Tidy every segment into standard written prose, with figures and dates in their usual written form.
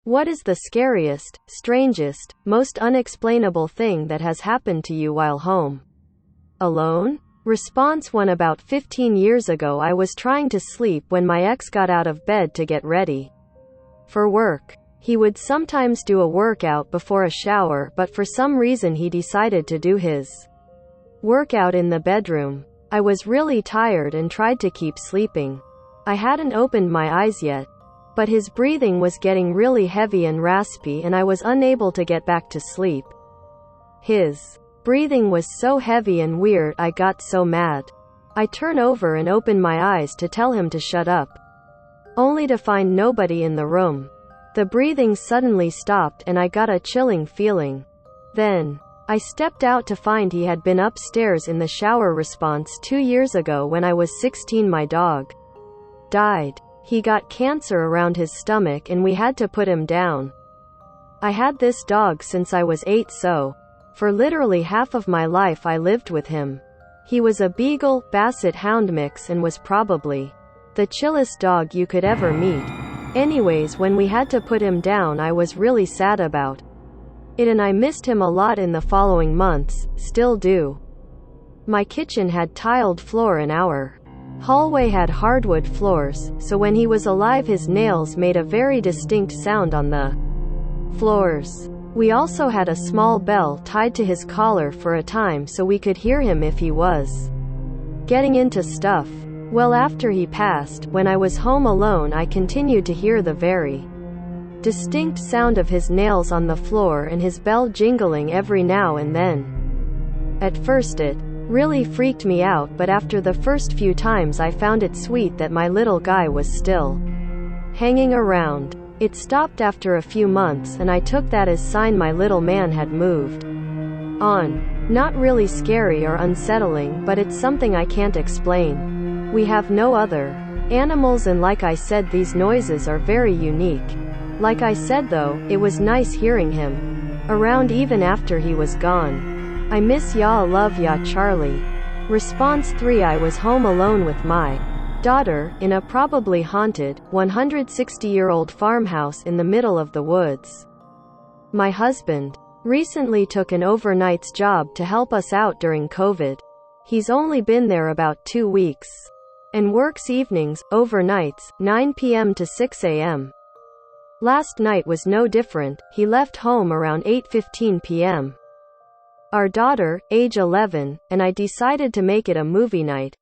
What is the scariest, strangest, most unexplainable thing that has happened to you while home alone? Response 1. About 15 years ago, I was trying to sleep when my ex got out of bed to get ready for work. He would sometimes do a workout before a shower, but for some reason he decided to do his workout in the bedroom. I was really tired and tried to keep sleeping. I hadn't opened my eyes yet, but his breathing was getting really heavy and raspy and I was unable to get back to sleep. His breathing was so heavy and weird, I got so mad. I turn over and open my eyes to tell him to shut up, only to find nobody in the room. The breathing suddenly stopped and I got a chilling feeling. Then I stepped out to find he had been upstairs in the shower. Response 2 years ago, when I was 16, my dog died. He got cancer around his stomach and we had to put him down. I had this dog since I was 8, so for literally half of my life I lived with him. He was a Beagle Basset Hound mix and was probably the chillest dog you could ever meet. Anyways, when we had to put him down, I was really sad about it and I missed him a lot in the following months, still do. My kitchen had tiled floor and our hallway had hardwood floors, so when he was alive his nails made a very distinct sound on the floors. We also had a small bell tied to his collar for a time so we could hear him if he was getting into stuff. Well, after he passed, when I was home alone, I continued to hear the very distinct sound of his nails on the floor and his bell jingling every now and then. At first it really freaked me out, but after the first few times I found it sweet that my little guy was still hanging around. It stopped after a few months and I took that as sign my little man had moved on. Not really scary or unsettling, but it's something I can't explain. We have no other animals and like I said, these noises are very unique. Like I said though, it was nice hearing him around even after he was gone. I miss ya, love ya, Charlie. Response 3. I was home alone with my daughter, in a probably haunted, 160-year-old farmhouse in the middle of the woods. My husband recently took an overnight's job to help us out during COVID. He's only been there about 2 weeks and works evenings, overnights, 9 p.m. to 6 a.m. Last night was no different. He left home around 8:15 p.m. Our daughter, age 11, and I decided to make it a movie night.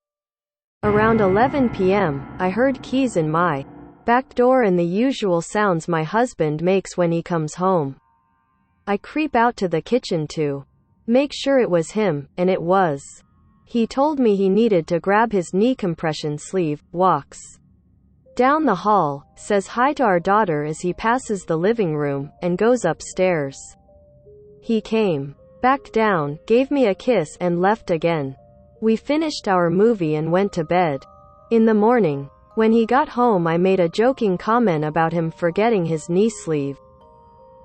Around 11 p.m., I heard keys in my back door and the usual sounds my husband makes when he comes home. I creep out to the kitchen to make sure it was him, and it was. He told me he needed to grab his knee compression sleeve, walks down the hall, says hi to our daughter as he passes the living room, and goes upstairs. He came back down, gave me a kiss, and left again. We finished our movie and went to bed. In the morning, when he got home, I made a joking comment about him forgetting his knee sleeve.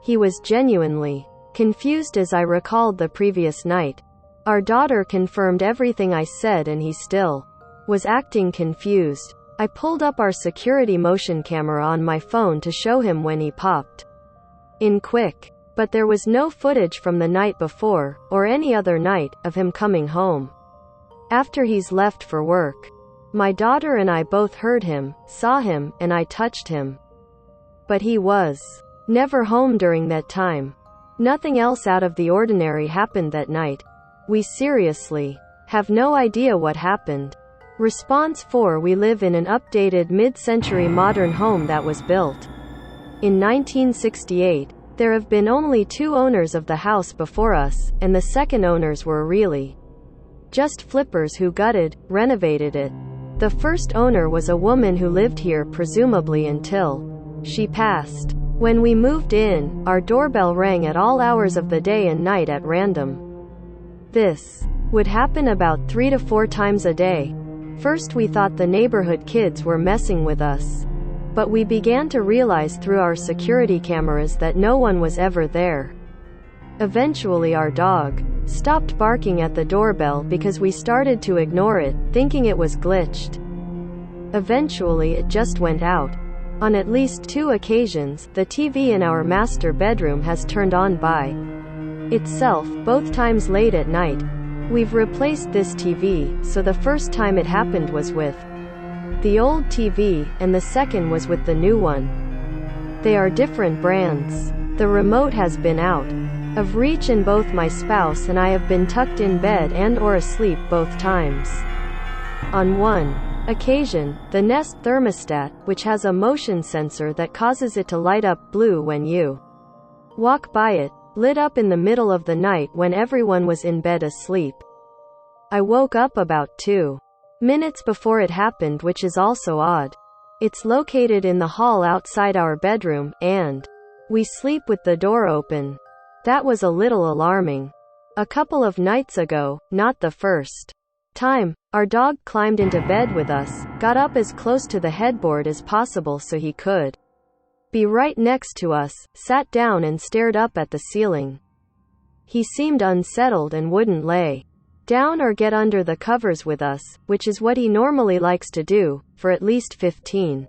He was genuinely confused as I recalled the previous night. Our daughter confirmed everything I said and he still was acting confused. I pulled up our security motion camera on my phone to show him when he popped in quick. But there was no footage from the night before, or any other night, of him coming home after he's left for work. My daughter and I both heard him, saw him, and I touched him. But he was never home during that time. Nothing else out of the ordinary happened that night. We seriously have no idea what happened. Response 4. We live in an updated mid-century modern home that was built in 1968. There have been only 2 owners of the house before us, and the second owners were really just flippers who renovated it. The first owner was a woman who lived here presumably until she passed. When we moved in, our doorbell rang at all hours of the day and night at random. This would happen about 3 to 4 times a day. First we thought the neighborhood kids were messing with us, but we began to realize through our security cameras that no one was ever there. Eventually our dog stopped barking at the doorbell because we started to ignore it, thinking it was glitched. Eventually it just went out. On at least 2 occasions, the TV in our master bedroom has turned on by itself, both times late at night. We've replaced this TV, so the first time it happened was with the old TV, and the second was with the new one. They are different brands. The remote has been out of reach, and both my spouse and I have been tucked in bed and or asleep both times. On one occasion, the Nest thermostat, which has a motion sensor that causes it to light up blue when you walk by it, lit up in the middle of the night when everyone was in bed asleep. I woke up about 2 minutes before it happened, which is also odd. It's located in the hall outside our bedroom, and we sleep with the door open. That was a little alarming. A couple of nights ago, not the first time, our dog climbed into bed with us, got up as close to the headboard as possible so he could be right next to us, sat down and stared up at the ceiling. He seemed unsettled and wouldn't lay down or get under the covers with us, which is what he normally likes to do, for at least 15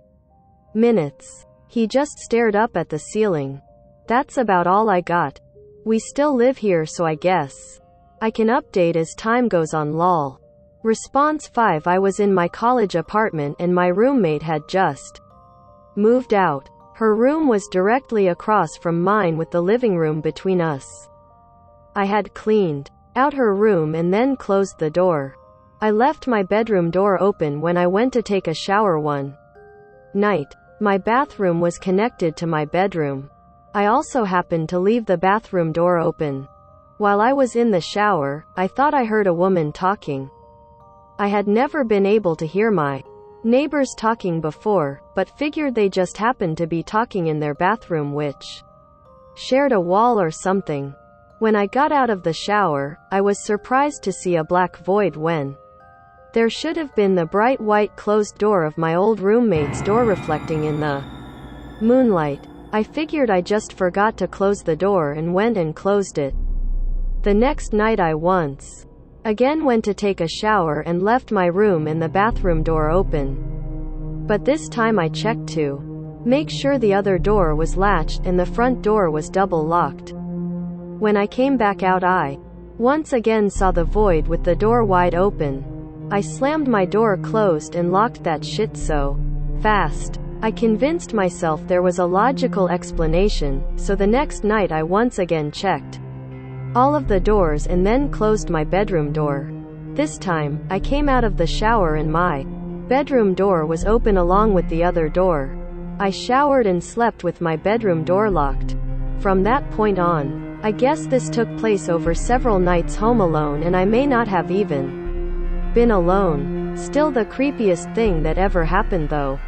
minutes. He just stared up at the ceiling. That's about all I got. We still live here, so I guess I can update as time goes on. Lol. Response 5. I was in my college apartment and my roommate had just moved out. Her room was directly across from mine with the living room between us. I had cleaned out her room and then closed the door. I left my bedroom door open when I went to take a shower one night. My bathroom was connected to my bedroom. I also happened to leave the bathroom door open. While I was in the shower, I thought I heard a woman talking. I had never been able to hear my neighbors talking before, but figured they just happened to be talking in their bathroom, which shared a wall or something. When I got out of the shower, I was surprised to see a black void when there should have been the bright white closed door of my old roommate's door reflecting in the moonlight. I figured I just forgot to close the door and went and closed it. The next night I once again went to take a shower and left my room and the bathroom door open. But this time I checked to make sure the other door was latched and the front door was double locked. When I came back out, I once again saw the void with the door wide open. I slammed my door closed and locked that shit so fast. I convinced myself there was a logical explanation, so the next night I once again checked all of the doors and then closed my bedroom door. This time, I came out of the shower and my bedroom door was open along with the other door. I showered and slept with my bedroom door locked. From that point on, I guess this took place over several nights home alone, and I may not have even been alone. Still the creepiest thing that ever happened though.